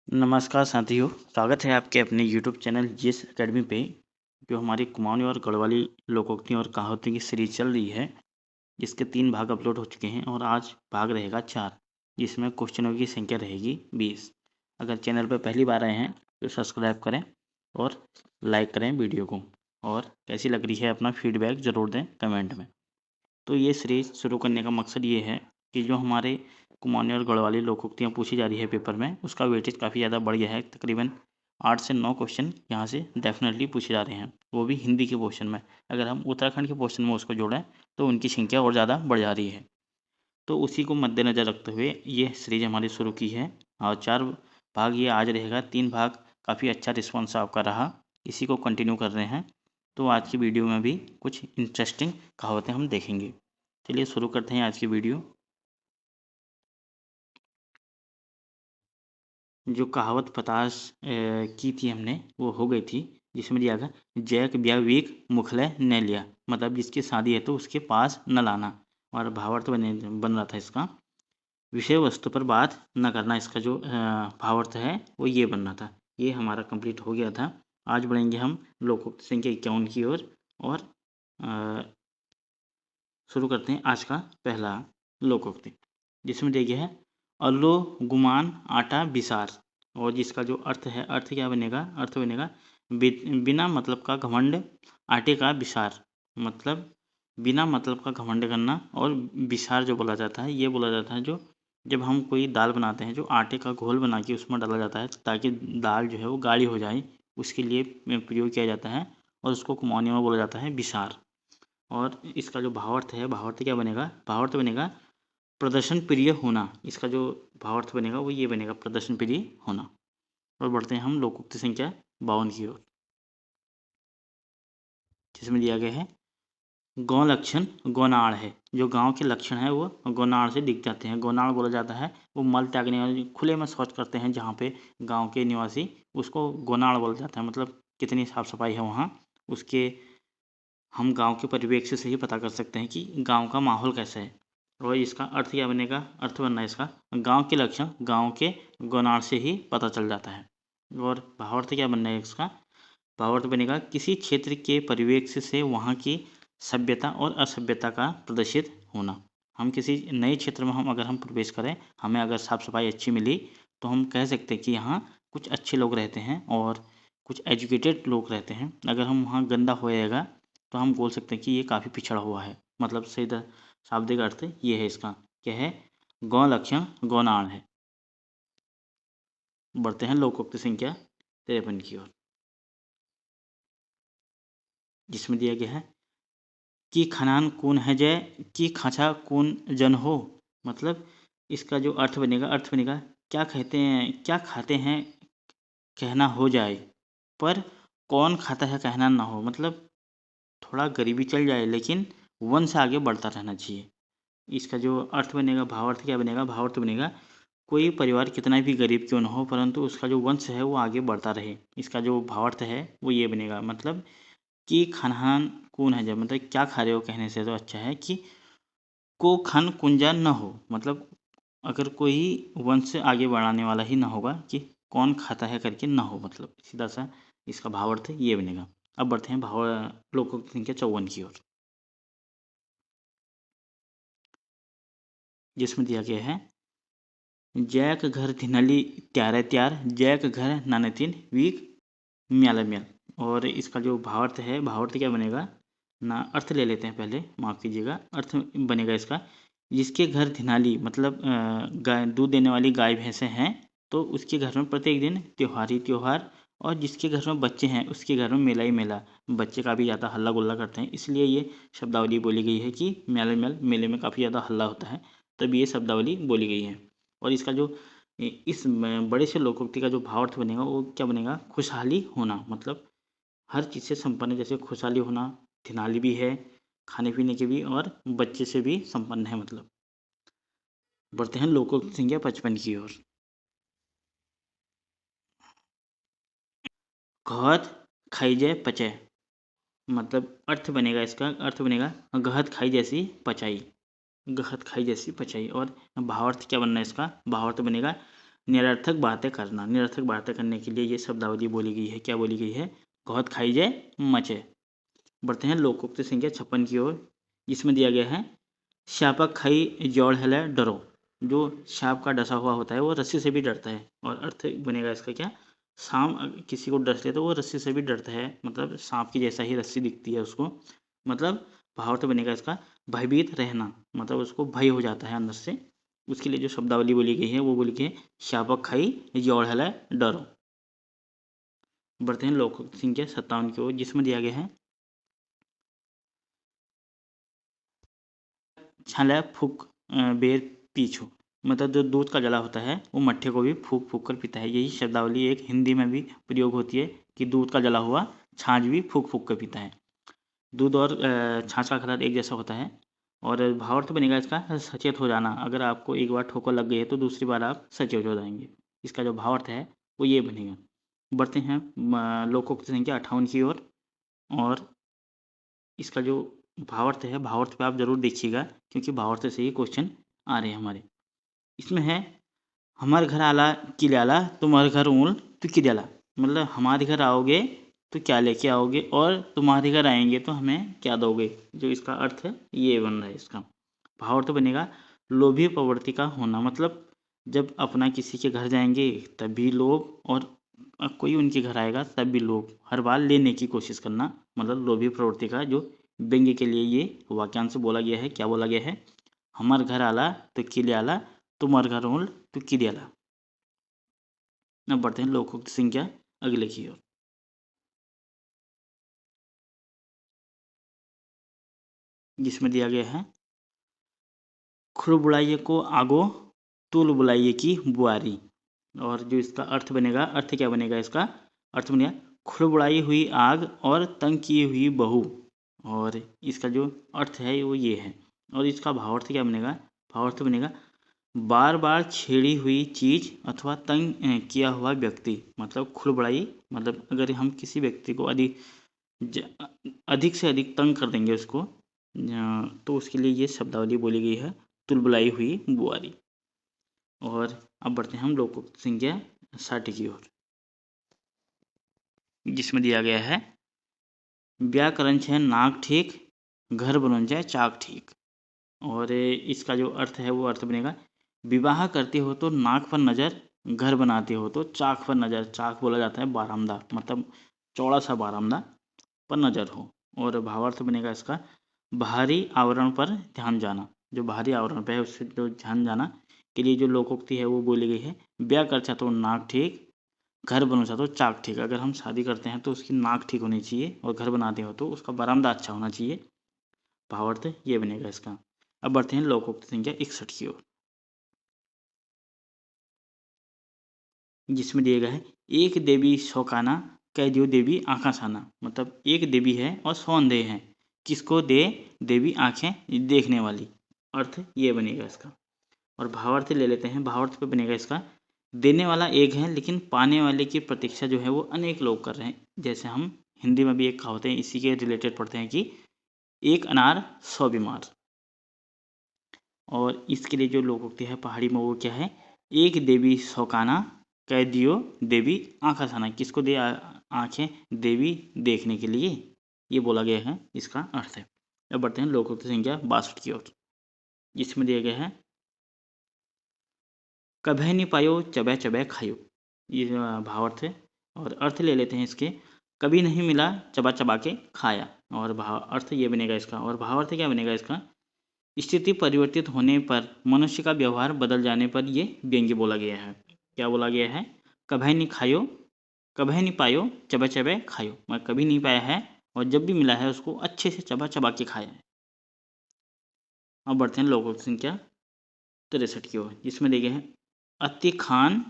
नमस्कार साथियों, स्वागत है आपके अपने YouTube चैनल जीएस एकेडमी पे। जो हमारी कुमाऊनी और गढ़वाली लोकोक्तियों और कहावतों की सीरीज चल रही है, जिसके 3 भाग अपलोड हो चुके हैं और आज भाग रहेगा 4, जिसमें क्वेश्चनों की संख्या रहेगी 20। अगर चैनल पर पहली बार आए हैं तो सब्सक्राइब करें और लाइक करें वीडियो को, और कैसी लग रही है अपना फीडबैक ज़रूर दें कमेंट में। तो ये सीरीज शुरू करने का मकसद ये है कि जो हमारे कुमाऊनी और गढ़वाली लोकोक्तियाँ पूछी जा रही है पेपर में, उसका वेटेज काफ़ी ज़्यादा बढ़ गया है। तकरीबन 8 से 9 क्वेश्चन यहाँ से डेफिनेटली पूछे जा रहे हैं, वो भी हिंदी के पोर्शन में। अगर हम उत्तराखंड के पोर्शन में उसको जोड़ें तो उनकी संख्या और ज़्यादा बढ़ जा रही है। तो उसी को मद्देनज़र रखते हुए ये सीरीज हमारी शुरू की है और 4 भाग ये आज रहेगा। 3 भाग काफ़ी अच्छा रिस्पॉन्स आपका रहा, इसी को कंटिन्यू कर रहे हैं। तो आज की वीडियो में भी कुछ इंटरेस्टिंग कहावतें हम देखेंगे। चलिए शुरू करते हैं आज की वीडियो। जो कहावत 50 की थी हमने, वो हो गई थी, जिसमें दिया था जैक ब्यावीक मुखलय न लिया, मतलब जिसकी शादी है तो उसके पास न लाना। और भावार्थ बन रहा था इसका, विषय वस्तु पर बात न करना। इसका जो भावार्थ है वो ये बनना था। ये हमारा कंप्लीट हो गया था। आज बढ़ेंगे हम लोकोक्त संख्या 51 की ओर और अ, शुरू करते हैं आज का पहला लोकोक्ति, जिसमें देखिए है अल्लो गुमान आटा बिसार। और जिसका जो अर्थ है, अर्थ क्या बनेगा? अर्थ बनेगा बिना मतलब का घमंड आटे का बिसार, मतलब बिना मतलब का घमंड करना। और बिसार जो बोला जाता है, ये बोला जाता है जो जब हम कोई दाल बनाते हैं, जो आटे का घोल बना के उसमें डाला जाता है ताकि दाल जो है वो गाढ़ी हो जाए, उसके लिए प्रयोग किया जाता है और उसको कुमाऊनी में बोला जाता है बिसार। और इसका जो भावार्थ है, भावार्थ क्या बनेगा? भावार्थ बनेगा प्रदर्शन प्रिय होना। इसका जो भावार्थ बनेगा वो ये बनेगा, प्रदर्शन प्रिय होना। और बढ़ते हैं हम लोकोक्ति संख्या 52 की ओर, जिसमें दिया गया है गौ लक्षण गौनाड़ है। जो गांव के लक्षण है वो गौनाड़ से दिख जाते हैं। गौनाड़ बोला जाता है वो मल त्यागने वाले, खुले में शौच करते हैं जहाँ पे गांव के निवासी, उसको गौनाड़ बोला जाता है। मतलब कितनी साफ सफाई है वहाँ, उसके हम गांव के परिप्रेक्ष्य से ही पता कर सकते हैं कि गांव का माहौल कैसा है। और इसका अर्थ क्या बनेगा? अर्थ बनना है इसका गांव के लक्षण गांव के गौनाड़ से ही पता चल जाता है। और भावार्थ क्या बनना है इसका? भावार्थ बनेगा किसी क्षेत्र के परिप्रेक्ष्य से वहाँ की सभ्यता और असभ्यता का प्रदर्शित होना। हम किसी नए क्षेत्र में अगर हम प्रवेश करें, हमें अगर साफ सफाई अच्छी मिली, तो हम कह सकते हैं कि यहाँ कुछ अच्छे लोग रहते हैं और कुछ एजुकेटेड लोग रहते हैं। अगर हम वहाँ गंदा होएगा तो हम बोल सकते हैं कि ये काफ़ी पिछड़ा हुआ है। मतलब सीधा शाब्दिक अर्थ ये है इसका, क्या है? गौ लक्षण गौनाड़ है। बढ़ते हैं लोकोक्ति संख्या 53 की ओर, जिसमें दिया गया है कि खनान कौन है जय, कि खाचा कौन जन हो। मतलब इसका जो अर्थ बनेगा क्या कहते हैं, क्या खाते हैं कहना हो जाए, पर कौन खाता है कहना ना हो। मतलब थोड़ा गरीबी चल जाए लेकिन वंश आगे बढ़ता रहना चाहिए। इसका जो अर्थ बनेगा, भावार्थ क्या बनेगा? भावार्थ बनेगा कोई परिवार कितना भी गरीब क्यों ना हो, परंतु उसका जो वंश है वो आगे बढ़ता रहे। इसका जो भावार्थ है वो ये बनेगा, मतलब कि खानहान कौन है जब, मतलब क्या खा रहे हो कहने से तो अच्छा है कि को खन कुंजा न हो। मतलब अगर कोई वंश आगे बढ़ाने वाला ही ना होगा कि कौन खाता है करके ना हो, मतलब सीधा सा इसका भावार्थ ये बनेगा। अब बढ़ते हैं भाव लोकोक्ति संख्या 54 की ओर, जिसमें दिया गया है जैक घर धिनली त्यारे त्यार, जैक घर नानतीन वीक म्याला म्याल। और इसका जो भावार्थ है, भावार्थ क्या बनेगा ना, अर्थ ले लेते हैं पहले, माफ़ कीजिएगा। अर्थ बनेगा इसका जिसके घर धिनाली, मतलब गाय, दूध देने वाली गाय भैंसें हैं, तो उसके घर में प्रत्येक दिन त्यौहार ही त्यौहार। और जिसके घर में बच्चे हैं उसके घर में मेला ही मेला। बच्चे काफ़ी ज़्यादा हल्ला गुल्ला करते हैं, इसलिए ये शब्दावली बोली गई है कि म्याला म्याल, मेले में काफ़ी ज़्यादा हल्ला होता है, तब ये शब्दावली बोली गई है। और इसका जो इस बड़े से लोकोक्ति का जो भावार्थ बनेगा वो क्या बनेगा? खुशहाली होना। मतलब हर चीज़ से संपन्न, जैसे खुशहाली होना, थिनाली भी है, खाने पीने के भी, और बच्चे से भी संपन्न है। मतलब बढ़ते हैं लोकोक्ति संख्या 55 की ओर, घत खाइजे पचे। मतलब अर्थ बनेगा इसका, अर्थ बनेगा गहत खाई जैसी पचाई, गहत खाई जैसी पचाई। और भावार्थ क्या बनना है इसका? भावार्थ बनेगा निरर्थक बातें करना। निरर्थक बातें करने के लिए ये शब्दावली बोली गई है। क्या बोली गई है? बहुत खाई जाए मचे। बढ़ते हैं लोकोक्ति संख्या 56 की ओर, जिसमें दिया गया है श्यापक खाई जौड़ हले डरो। जो सांप का डसा हुआ होता है वो रस्सी से भी डरता है। और अर्थ बनेगा इसका क्या? सांप किसी को डस ले तो वो रस्सी से भी डरता है, मतलब सांप की जैसा ही रस्सी दिखती है उसको। मतलब भावार्थ बनेगा इसका भयभीत रहना, मतलब उसको भय हो जाता है अंदर से। उसके लिए जो शब्दावली बोली गई है वो बोली गई है श्यापक खाई जौड़ हले डरो। बढ़ते हैं लोकोक्ति संख्या 57 की ओर, जिसमें दिया गया है छाले फूक बेर पीछू। मतलब जो दूध का जला होता है वो मट्ठे को भी फूक फूक कर पीता है। यही शब्दावली एक हिंदी में भी प्रयोग होती है कि दूध का जला हुआ छाछ भी फूक फूक कर पीता है। दूध और छाछ का कलर एक जैसा होता है। और भावार्थ बनेगा इसका सचेत हो जाना। अगर आपको एक बार ठोकर लग गई है तो दूसरी बार आप सचेत हो जाएंगे। इसका जो भावार्थ है वो ये बनेगा। बढ़ते हैं लोकोक्ति संख्या 58 की ओर। और इसका जो भावार्थ है, भावार्थ पे आप जरूर देखिएगा क्योंकि भावार्थ से ही क्वेश्चन आ रहे हैं हमारे। इसमें है हमारे घर आला किल्याला तुम्हारे घर ऊल तो किल्याला। मतलब हमारे घर आओगे तो क्या लेके आओगे और तुम्हारे घर आएंगे तो हमें क्या दोगे। जो इसका अर्थ है ये बन रहा है। इसका भावार्थ बनेगा लोभी प्रवृत्ति का होना। मतलब जब अपना किसी के घर जाएंगे तब भी लोभ, और कोई उनके घर आएगा तब भी लोभ, हर बार लेने की कोशिश करना। मतलब लोभी प्रवृत्ति का जो व्यंग्य के लिए ये वाक्यांश बोला गया है। क्या बोला गया है? हमार घर आला तो किले आला, तुम्हार घर होल तो किले आला। अब बढ़ते हैं लोकोक्ति संख्या अगले की ओर, जिसमें दिया गया है खुर बुलाइए को आगो तुल बुलाइए की बुआरी। और जो इसका अर्थ बनेगा, अर्थ क्या बनेगा इसका? अर्थ बनेगा खुर बुलाई हुई आग और तंग की हुई बहू। और इसका जो अर्थ है वो ये है। और इसका भावार्थ क्या बनेगा? भावार्थ बनेगा बार बार छेड़ी हुई चीज अथवा तंग किया हुआ व्यक्ति। मतलब खुरबड़ाई, मतलब अगर हम किसी व्यक्ति को अधिक से अधिक तंग कर देंगे उसको, तो उसके लिए ये शब्दावली बोली गई है तुलबुलाई हुई बुआरी। और अब बढ़ते हैं हम लोकोक्ति संख्या 60 की ओर, जिसमें दिया गया है व्याकरण छे नाक ठीक घर बन जाए चाक ठीक। और इसका जो अर्थ है वो अर्थ बनेगा विवाह करते हो तो नाक पर नज़र, घर बनाते हो तो चाक पर नज़र। चाक बोला जाता है बारामदा, मतलब चौड़ा सा बारामदा पर नज़र हो। और भावार्थ बनेगा इसका बाहरी आवरण पर ध्यान जाना। जो बाहरी आवरण पर है उससे जो ध्यान जाना के लिए जो लोकोक्ति है वो बोली गई है ब्याह कर तो नाक ठीक, घर बनो तो चाक ठीक। अगर हम शादी करते हैं तो उसकी नाक ठीक होनी चाहिए और घर बनाते हो तो उसका बरामदा अच्छा होना चाहिए। भावार्थ ये बनेगा इसका। अब बढ़ते हैं लोकोक्ति संख्या 61 की ओर, जिसमें दिया गया है एक देवी शौकाना कह दियो देवी आँखा साना। मतलब एक देवी है और 100 अंधे हैं, किसको दे देवी आँखें देखने वाली। अर्थ ये बनेगा इसका। और भावार्थ ले लेते हैं। भावार्थ पे बनेगा इसका देने वाला एक है लेकिन पाने वाले की प्रतीक्षा जो है वो अनेक लोग कर रहे हैं। जैसे हम हिंदी में भी एक कहावत है इसी के रिलेटेड पढ़ते हैं कि एक अनार 100 बीमार। और इसके लिए जो लोकोक्ति है पहाड़ी में वो क्या है? एक देवी शौकाना कह दियो देवी आँखा साना। किसको दे आँखें देवी देखने के लिए, ये बोला गया है। इसका अर्थ है। अब बढ़ते हैं लोकोक्ति संख्या 62 की ओर, जिसमें दिया गया है कभे नहीं पायो चबे चबे खायो। ये भावार्थ है। और अर्थ ले लेते हैं इसके कभी नहीं मिला चबा चबा के खाया। और भाव अर्थ ये बनेगा इसका। और भावार्थ क्या बनेगा इसका? स्थिति परिवर्तित होने पर मनुष्य का व्यवहार बदल जाने पर ये व्यंग्य बोला गया है। क्या बोला गया है? कभी नहीं खायो, कभी नहीं पायो चबे चबे खायो। मैं कभी नहीं पाया है और जब भी मिला है उसको अच्छे से चबा चबा के खाया है। अब बढ़ते हैं लोकोक्ति संख्या 63 की ओर, जिसमें देखे हैं अति खान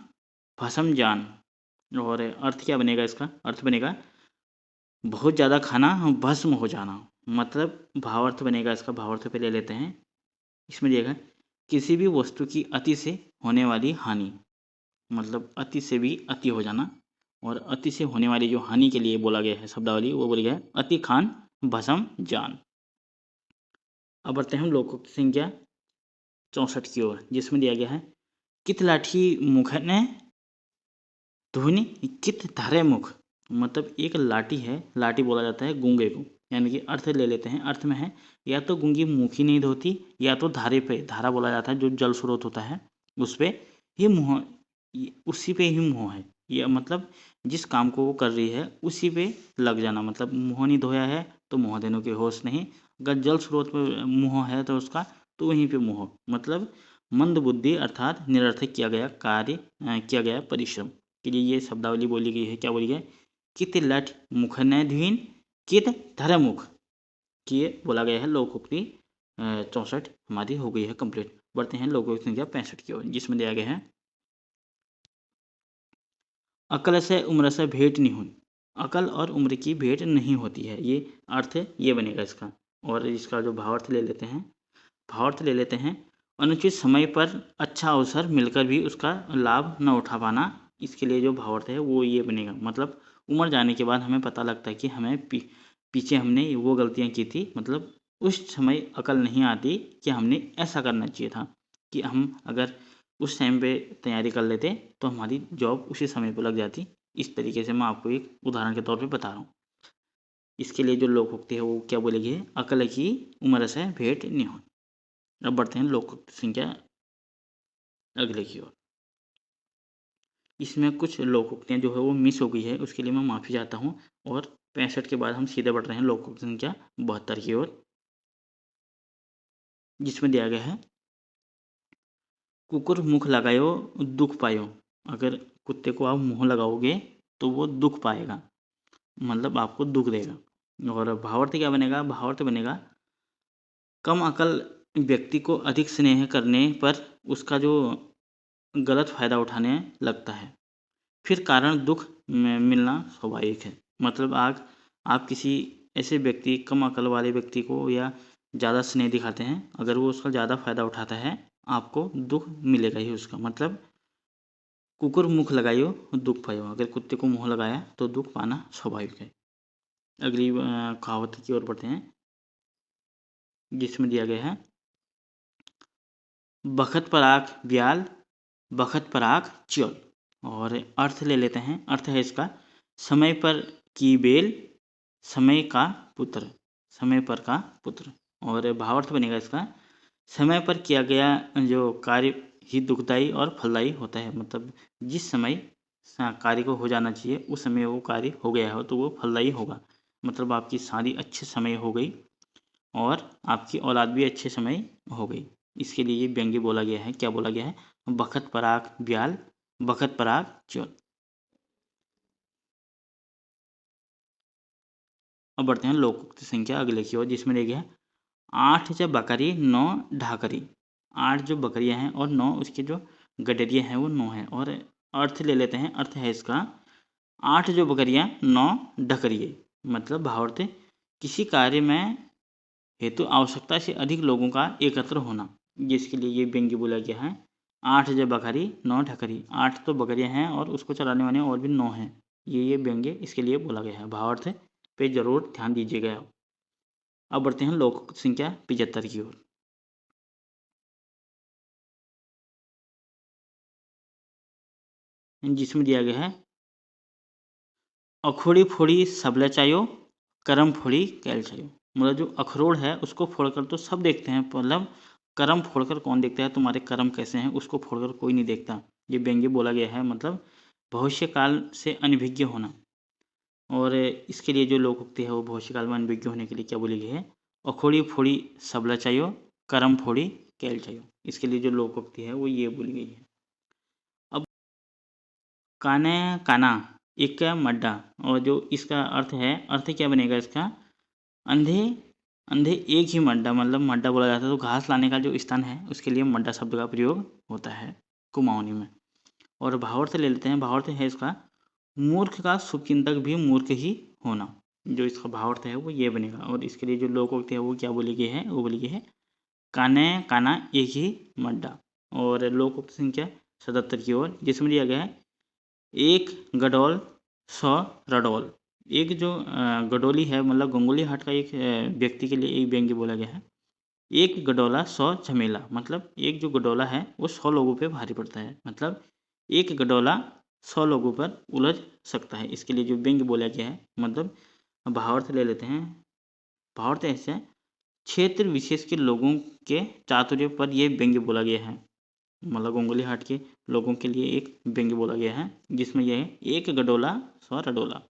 भसम जान। और अर्थ क्या बनेगा इसका? अर्थ बनेगा बहुत ज़्यादा खाना भस्म हो जाना। मतलब भावार्थ बनेगा इसका। भावार्थ पे ले लेते हैं। इसमें देखा किसी भी वस्तु की अति से होने वाली हानि। मतलब अति से भी अति हो जाना। और अति से होने वाली जो हानि के लिए बोला गया है शब्दावली वो बोला गया है अति खान भसम जान। अब बढ़ते हैं हम लोकोक्ति संख्या 64 की ओर, जिसमें दिया गया है कित लाठी मुख ने ध्वनि कित धारे मुख, मतलब एक लाठी है, लाठी बोला जाता है गूंगे को, यानी कि अर्थ ले लेते हैं। अर्थ में है या तो गूंगी मुख ही नहीं धोती, या तो धारे पे, धारा बोला जाता है जो जल स्रोत होता है उस पे ये मुँह, उसी पे ही मुँह है, या मतलब जिस काम को वो कर रही है उसी पे लग जाना। मतलब मुँह नहीं धोया है तो मुँह देने की होश नहीं, अगर जल स्रोत पे मुँह है तो उसका तो वहीं पे मुँह, मतलब मंद बुद्धि अर्थात निरर्थक किया गया कार्य, किया गया परिश्रम के लिए ये शब्दावली बोली गई है। क्या बोली गई? कित लठ मुख न धीन कित धर मुख, कि ये बोला गया है। लोकोक्ति 64 हमारी हो गई है कंप्लीट। बढ़ते हैं लोकोक्ति संख्या 65 की ओर, जिसमें दिया गया है अकल से उम्र से भेंट नहीं हुई, अकल और उम्र की भेंट नहीं होती है, ये अर्थ ये बनेगा इसका। और इसका जो भावार्थ ले लेते हैं, भावार्थ ले लेते हैं अनुचित समय पर अच्छा अवसर मिलकर भी उसका लाभ न उठा पाना, इसके लिए जो भावार्थ है वो ये बनेगा। मतलब उम्र जाने के बाद हमें पता लगता है कि हमें पीछे हमने वो गलतियाँ की थी, मतलब उस समय अकल नहीं आती कि हमने ऐसा करना चाहिए था, कि हम अगर उस टाइम पे तैयारी कर लेते तो हमारी जॉब उसी समय पे लग जाती। इस तरीके से मैं आपको एक उदाहरण के तौर पे बता रहा हूँ। इसके लिए जो लोकोक्ति है वो क्या बोलेगी? अकल की उम्र से भेंट नहीं हो। अब बढ़ते हैं लोकोक्ति संख्या अगले की ओर। इसमें कुछ लोकोक्तियाँ जो है वो मिस हो गई है, उसके लिए मैं माफ़ी चाहता हूँ। और 65 के बाद हम सीधे बढ़ रहे हैं लोकोक्ति संख्या 72 की ओर, जिसमें दिया गया है कुकुर मुख लगायो दुख पायो। अगर कुत्ते को आप मुंह लगाओगे तो वो दुख पाएगा, मतलब आपको दुख देगा। और भावार्थ क्या बनेगा? भावार्थ बनेगा कम अकल व्यक्ति को अधिक स्नेह करने पर उसका जो गलत फायदा उठाने लगता है, फिर कारण दुख मिलना स्वाभाविक है। मतलब आप किसी ऐसे व्यक्ति, कम अकल वाले व्यक्ति को या ज़्यादा स्नेह दिखाते हैं, अगर वो उसका ज़्यादा फायदा उठाता है आपको दुख मिलेगा ही उसका। मतलब कुकुर मुख लगाइयो दुख पायो, अगर कुत्ते को मुंह लगाया तो दुख पाना स्वाभाविक है। अगली कहावत की ओर बढ़ते हैं, जिसमें दिया गया है बखत पराग ब्याल बखत पराग च्योल। और अर्थ ले लेते हैं। अर्थ है इसका समय पर की बेल समय का पुत्र, समय पर का पुत्र। और भावार्थ बनेगा इसका समय पर किया गया जो कार्य ही दुखदायी और फलदायी होता है। मतलब जिस समय कार्य को हो जाना चाहिए उस समय वो कार्य हो गया हो तो वो फलदायी होगा। मतलब आपकी शादी अच्छे समय हो गई और आपकी औलाद भी अच्छे समय हो गई, इसके लिए ये व्यंग्य बोला गया है। क्या बोला गया है? बखत पराग ब्याल बखत पराग च्योल। अब बढ़ते हैं लोकोक्ति संख्या अगले की ओर, जिसमें दिया गया है 8 जो बकरी 9 ढाकरी। 8 जो बकरियां हैं और 9 उसके जो गडरियां हैं वो 9 हैं। और अर्थ ले लेते हैं। अर्थ है इसका 8 जो बकरियां 9 ढकरिए। मतलब भावार्थ किसी कार्य में हेतु आवश्यकता से अधिक लोगों का एकत्र होना, जिसके लिए ये व्यंग्य बोला गया है 8 जो बकरी 9 ढकरी। 8 तो बकरियां हैं और उसको चलाने वाले और भी 9 हैं, ये व्यंग्य इसके लिए बोला गया है। भावार्थ पे जरूर ध्यान दीजिएगा। अब बढ़ते हैं लोक संख्या 75 की ओर, जिसमें दिया गया है अखोड़ी फोड़ी सबले चायो करम फोड़ी कैल चायो। मतलब जो अखरोट है उसको फोड़कर तो सब देखते हैं, मतलब करम फोड़कर कौन देखता है? तुम्हारे कर्म कैसे हैं उसको फोड़कर कोई नहीं देखता। ये व्यंग्य बोला गया है। मतलब भविष्य काल से अनभिज्ञ होना। और इसके लिए जो लोकोक्ति है वो भविष्य काल में अनभिज्ञ होने के लिए क्या बोली गई है? अखोड़ी फोड़ी सबला चाहियो करम फोड़ी कैल चाहियो। इसके लिए जो लोकोक्ति है वो ये बोली गई है। अब काने काना एक मड्डा, और जो इसका अर्थ है, अर्थ क्या बनेगा इसका? अंधे अंधे एक ही मड्डा। मतलब मड्डा बोला जाता है तो घास लाने का जो स्थान है उसके लिए मड्डा शब्द का प्रयोग होता है कुमाऊनी में। और भावार्थ ले लेते हैं। भावार्थ है इसका मूर्ख का शुभचिंतक भी मूर्ख ही होना। जो इसका भावार्थ है वो ये बनेगा। और इसके लिए जो लोकोक्ति है वो क्या बोली गई है? वो बोली गई है काने काना एक ही मड्डा। और लोकोक्ति संख्या 77 की ओर, जिसमें दिया गया है एक गडोल 100 रडोल। एक जो गडोली है, मतलब गंगोली हाट का एक व्यक्ति के लिए एक व्यंग्य बोला गया है एक गडोला 100 झमेला, मतलब एक जो गडोला है वो 100 लोगों पे भारी पड़ता है, मतलब एक गडोला 100 लोगों पर उलझ सकता है। इसके लिए जो व्यंग्य बोला गया है, मतलब भावार्थ ले लेते हैं। भावार्थ ऐसे है, क्षेत्र विशेष के लोगों के चातुर्य पर यह व्यंग्य बोला गया है, मतलब गोंगली हाट के लोगों के लिए एक व्यंग्य बोला गया है, जिसमें यह है एक गडोला 100 रडोला।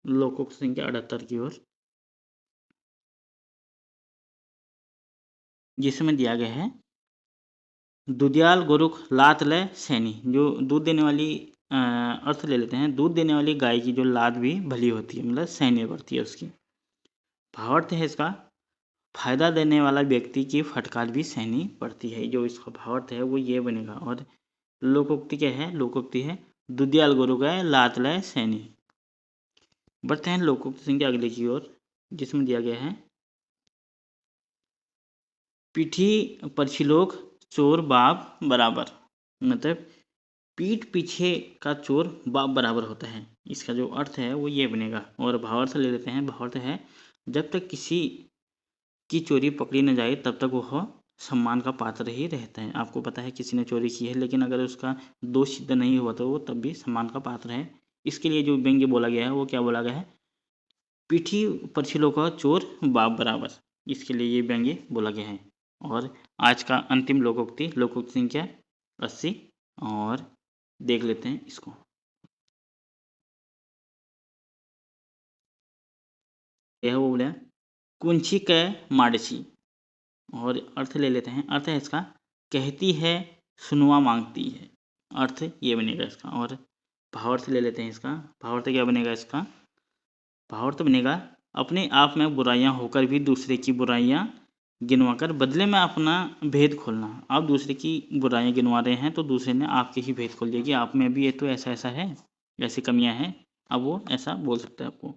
लोकोक्त संख्या 78 की ओर, जिसमें दिया गया है दुधियाल गोरुख लात लय सैनी। जो दूध देने वाली अर्थ ले लेते हैं, दूध देने वाली गाय की जो लात भी भली होती है, मतलब सैन्य बढ़ती है उसकी। भावार्थ है इसका, फायदा देने वाला व्यक्ति की फटकार भी सहनी पड़ती है। जो इसका भावार्थ है वो ये बनेगा। और लोकोक्ति क्या है, लोकोक्ति है दुधियाल गोरु गाय लात लय सैनी। बढ़ते हैं लोकोक्ति संख्या अगले की ओर, जिसमें दिया गया है पीठी परछिलोक चोर बाप बराबर, मतलब पीठ पीछे का चोर बाप बराबर होता है। इसका जो अर्थ है वो ये बनेगा। और भावार्थ ले लेते हैं। भावार्थ है जब तक किसी की चोरी पकड़ी न जाए तब तक वह सम्मान का पात्र ही रहता है। आपको पता है किसी ने चोरी की है, लेकिन अगर उसका दोष सिद्ध नहीं हुआ तो वो तब भी सम्मान का पात्र है। इसके लिए जो व्यंग्य बोला गया है वो क्या बोला गया है, पीठी परछिलों का चोर बाप बराबर। इसके लिए ये व्यंग्य बोला गया है। और आज का अंतिम लोकोक्ति, लोकोक्ति संख्या 80, और देख लेते हैं इसको। यह वो बोला कुंची कै माडची, और अर्थ ले लेते हैं। अर्थ है इसका कहती है सुनवा मांगती है, अर्थ ये बनेगा इसका। और भावार्थ ले लेते हैं इसका। भावार्थ क्या बनेगा इसका, भावार्थ बनेगा अपने आप में बुराइयां होकर भी दूसरे की बुराइयां गिनवाकर बदले में अपना भेद खोलना। आप दूसरे की बुराइयां गिनवा रहे हैं तो दूसरे ने आपके ही भेद खोल दिया कि आप में भी ये तो ऐसा ऐसा है, ऐसी कमियां हैं, अब वो ऐसा बोल सकता है आपको।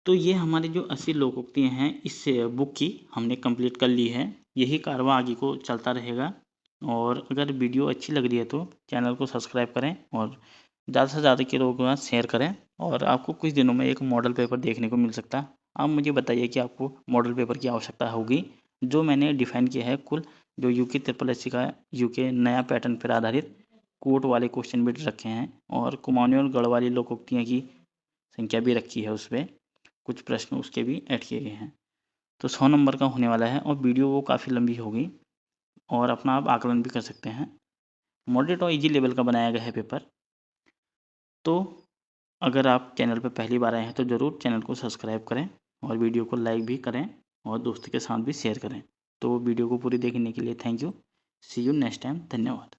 तो ये हमारी जो 80 लोकोक्तियाँ हैं इस बुक की हमने कंप्लीट कर ली है। यही कारवां आगे को चलता रहेगा। और अगर वीडियो अच्छी लग रही है तो चैनल को सब्सक्राइब करें और ज़्यादा से ज़्यादा के लोगों के साथ शेयर करें। और आपको कुछ दिनों में एक मॉडल पेपर देखने को मिल सकता है। आप मुझे बताइए कि आपको मॉडल पेपर की आवश्यकता होगी। जो मैंने डिफ़ाइन किया है कुल जो यूके SSS का यूके नया पैटर्न पर आधारित कोट वाले क्वेश्चन भी रखे हैं, और कुमाऊनी और गढ़वाली लोकोक्तियाँ की संख्या भी रखी है, उसमें कुछ प्रश्न उसके भी ऐड किए गए हैं। तो 100 नंबर का होने वाला है और वीडियो वो काफ़ी लंबी होगी, और अपना आप आकलन भी कर सकते हैं। मॉडरेट और इजी लेवल का बनाया गया है पेपर। तो अगर आप चैनल पर पहली बार आए हैं तो ज़रूर चैनल को सब्सक्राइब करें और वीडियो को लाइक भी करें और दोस्तों के साथ भी शेयर करें। तो वीडियो को पूरी देखने के लिए thank you. See you next time. धन्यवाद।